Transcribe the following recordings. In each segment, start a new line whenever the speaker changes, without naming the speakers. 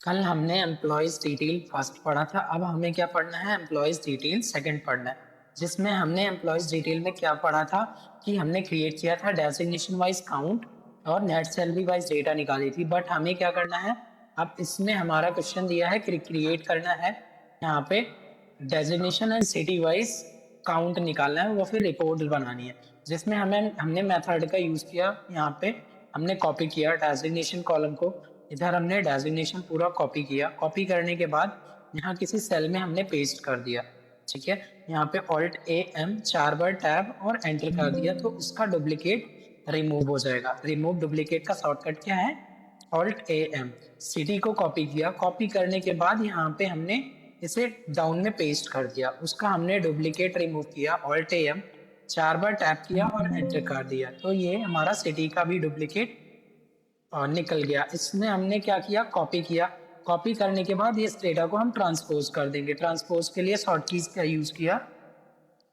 कल हमने employees detail first पढ़ा था। अब हमें क्या पढ़ना है, एम्प्लॉयज डिटेल सेकंड पढ़ना है, जिसमें हमने एम्प्लॉयज डिटेल में क्या पढ़ा था कि हमने क्रिएट किया था डेजिग्नेशन वाइज काउंट और नेट सैलरी वाइज डेटा निकाली थी। बट हमें क्या करना है, अब इसमें हमारा क्वेश्चन दिया है क्रिएट करना है यहाँ पे designation and city wise count निकालना है, वो फिर रिपोर्ट बनानी है, जिसमें हमने मेथड का यूज किया। यहाँ पे हमने कॉपी किया डेजिग्नेशन कॉलम को, इधर हमने डेजिग्नेशन पूरा कॉपी किया। कॉपी करने के बाद यहाँ किसी सेल में हमने पेस्ट कर दिया। ठीक है, यहाँ पे ऑल्ट ए एम 4 बार टैब और एंटर कर दिया तो उसका डुप्लीकेट रिमूव हो जाएगा। रिमूव डुप्लीकेट का शॉर्टकट क्या है, ऑल्ट ए एम। सिटी को कॉपी किया, कॉपी करने के बाद यहाँ पे हमने इसे डाउन में पेस्ट कर दिया, उसका हमने डुप्लीकेट रिमूव किया, ऑल्ट ए एम 4 बार टैप किया और एंटर कर दिया तो ये हमारा सिटी का भी डुप्लीकेट निकल गया। इसमें हमने क्या किया, कॉपी किया। कॉपी करने के बाद इस डेटा को हम ट्रांसपोज कर देंगे। ट्रांसपोज के लिए शॉर्ट कीज का यूज किया,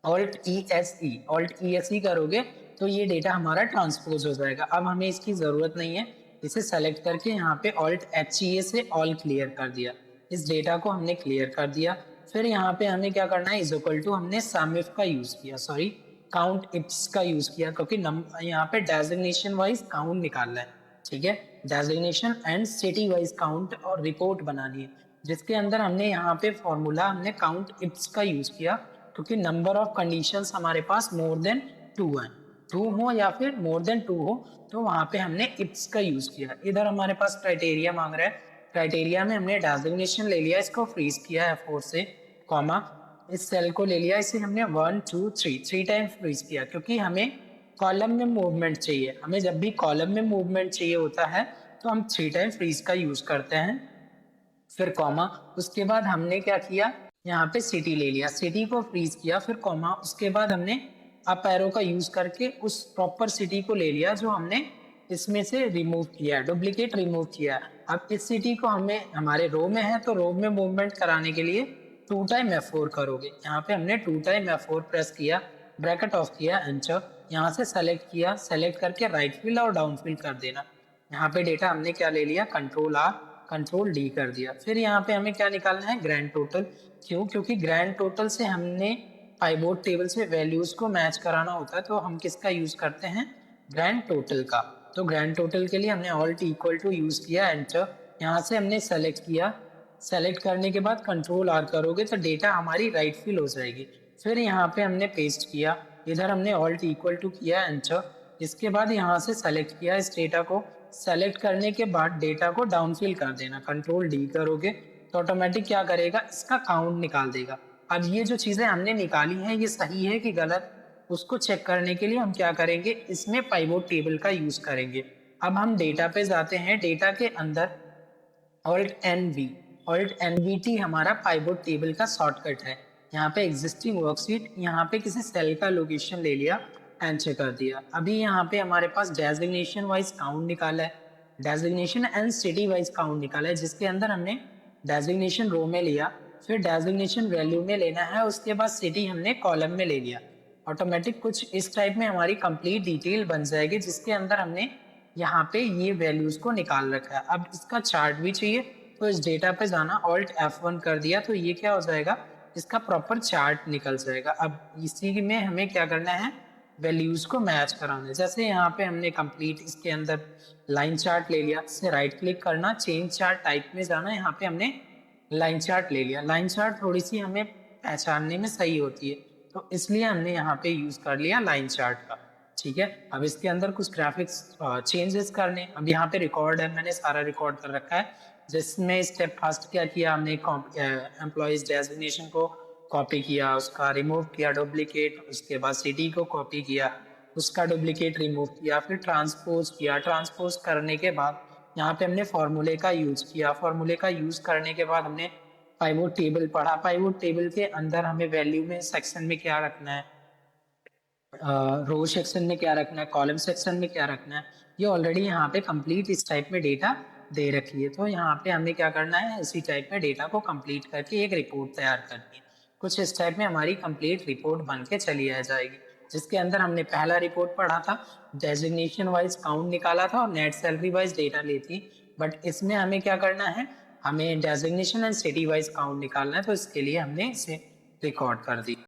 alt E S E. Alt E S E करोगे तो ये डेटा हमारा ट्रांसपोज हो जाएगा। अब हमें इसकी जरूरत नहीं है, इसे सेलेक्ट करके यहाँ पे ऑल्ट एच ई ए से ऑल क्लियर कर दिया। इस डेटा को हमने क्लियर कर दिया। फिर यहाँ पे हमें क्या करना है, इज इक्वल टू हमने समिफ का यूज किया, सॉरी काउंट इट्स का यूज किया, क्योंकि यहाँ पे डेजिग्नेशन वाइज काउंट निकालना है। ठीक है, designation and city wise count और रिपोर्ट बनानी है, जिसके अंदर हमने यहाँ पे फॉर्मूला हमने काउंट इट्स का यूज किया, क्योंकि नंबर ऑफ कंडीशंस हमारे पास मोर देन 2 है। 2 हो या फिर मोर देन 2 हो तो वहां पे हमने इट्स का यूज किया। इधर हमारे पास क्राइटेरिया मांग रहा है, क्राइटेरिया में हमने डेजिग्नेशन ले लिया, इसको फ्रीज किया F4 से, कॉमा इस सेल को ले लिया, इसे हमने 1 2 3 3 टाइम फ्रीज किया, क्योंकि हमें कॉलम में मूवमेंट चाहिए। हमें जब भी कॉलम में मूवमेंट चाहिए होता है तो हम 3 टाइम फ्रीज का यूज करते हैं। फिर कॉमा, उसके बाद हमने क्या किया, यहाँ पे सिटी ले लिया, सिटी को फ्रीज किया, फिर कॉमा, उसके बाद हमने अप एरो का यूज करके उस प्रॉपर सिटी को ले लिया जो हमने इसमें से रिमूव किया, डुप्लीकेट रिमूव किया। अब इस सिटी को हमें हमारे रो में है तो रो में मूवमेंट कराने के लिए 2 टाइम F4 करोगे। यहाँ पे हमने 2 टाइम F4 प्रेस किया, ब्रैकेट ऑफ किया, एंटर। यहाँ से सेलेक्ट किया, सेलेक्ट करके राइट फिल और डाउन फिल कर देना। यहाँ पे डेटा हमने क्या ले लिया, कंट्रोल आर कंट्रोल डी कर दिया। फिर यहाँ पे हमें क्या निकालना है, ग्रैंड टोटल। क्यों, क्योंकि ग्रैंड टोटल से हमने पाइवोट टेबल से वैल्यूज को मैच कराना होता है, तो हम किसका यूज करते हैं, ग्रैंड टोटल का। तो ग्रैंड टोटल के लिए हमने ऑल्ट इक्वल टू यूज किया, एंटर। यहाँ से हमने सेलेक्ट किया, सेलेक्ट करने के बाद कंट्रोल आर करोगे तो डेटा हमारी राइट फिल हो जाएगी। फिर यहाँ पे हमने पेस्ट किया, इधर हमने ऑल्ट इक्वल टू किया, एंटर। इसके बाद यहाँ से सेलेक्ट किया, इस डेटा को सेलेक्ट करने के बाद डेटा को डाउन फिल कर देना, कंट्रोल डी करोगे तो ऑटोमेटिक क्या करेगा, इसका काउंट निकाल देगा। अब ये जो चीजें हमने निकाली हैं ये सही है कि गलत, उसको चेक करने के लिए हम क्या करेंगे, इसमें पाइवोट टेबल का यूज करेंगे। अब हम डेटा पे जाते हैं, डेटा के अंदर alt N V, alt N V T हमारा पाइवोट टेबल का शॉर्टकट है। यहाँ पे एग्जिस्टिंग वर्कशीट, यहाँ पे किसी सेल का लोकेशन ले लिया, एंटर कर दिया। अभी यहाँ पे हमारे पास डेजिग्नेशन वाइज काउंट निकाला है, designation and city wise count निकाला है, जिसके अंदर हमने डेजिग्नेशन रो में लिया, फिर डेजिग्नेशन वैल्यू में लेना है, उसके बाद सिटी हमने कॉलम में ले लिया। ऑटोमेटिक कुछ इस टाइप में हमारी कंप्लीट डिटेल बन जाएगी, जिसके अंदर हमने यहाँ पे ये वैल्यूज को निकाल रखा है। अब इसका चार्ट भी चाहिए तो इस डेटा पे जाना, ऑल्ट F1 कर दिया तो ये क्या हो जाएगा, इसका प्रॉपर चार्ट निकल जाएगा। अब इसी में हमें क्या करना है, वैल्यूज को मैच कराना है। जैसे यहाँ पे हमने कंप्लीट इसके अंदर लाइन चार्ट ले लिया, इससे राइट क्लिक करना, चेंज चार्ट टाइप में जाना, यहाँ पे हमने लाइन चार्ट ले लिया। लाइन चार्ट थोड़ी सी हमें पहचानने में सही होती है तो इसलिए हमने यहाँ पे यूज कर लिया लाइन चार्ट का। ठीक है, अब इसके अंदर कुछ ग्राफिक्स चेंजेस करने, अब यहाँ पे रिकॉर्ड है, मैंने सारा रिकॉर्ड कर रखा है, जिसमें स्टेप फर्स्ट क्या किया हमने, एम्प्लॉयज डेजिग्नेशन को कॉपी किया, उसका रिमूव किया डुप्लीकेट, उसके बाद सिटी को कॉपी किया, उसका डुप्लीकेट रिमूव किया, फिर ट्रांसपोज किया। ट्रांसपोज करने के बाद यहाँ पे हमने फॉर्मूले का यूज किया, फॉर्मूले का यूज करने के बाद हमने पाइवोट टेबल पढ़ा। पाइवोट टेबल के अंदर हमें वैल्यू में सेक्शन में क्या रखना है, रो सेक्शन में क्या रखना है, कॉलम सेक्शन में क्या रखना है, ये ऑलरेडी यहाँ पे कंप्लीट इस टाइप में डेटा दे रखी है। तो यहाँ पे हमें क्या करना है, इसी टाइप में डेटा को कंप्लीट करके एक रिपोर्ट तैयार करनी है। कुछ इस टाइप में हमारी कंप्लीट रिपोर्ट बन के चली आ जाएगी, जिसके अंदर हमने पहला रिपोर्ट पढ़ा था, डेजिग्नेशन वाइज काउंट निकाला था और नेट सैलरी वाइज डेटा ली थी। बट इसमें हमें क्या करना है, हमें designation and city wise count निकालना है, तो इसके लिए हमने इसे रिकॉर्ड कर दिया।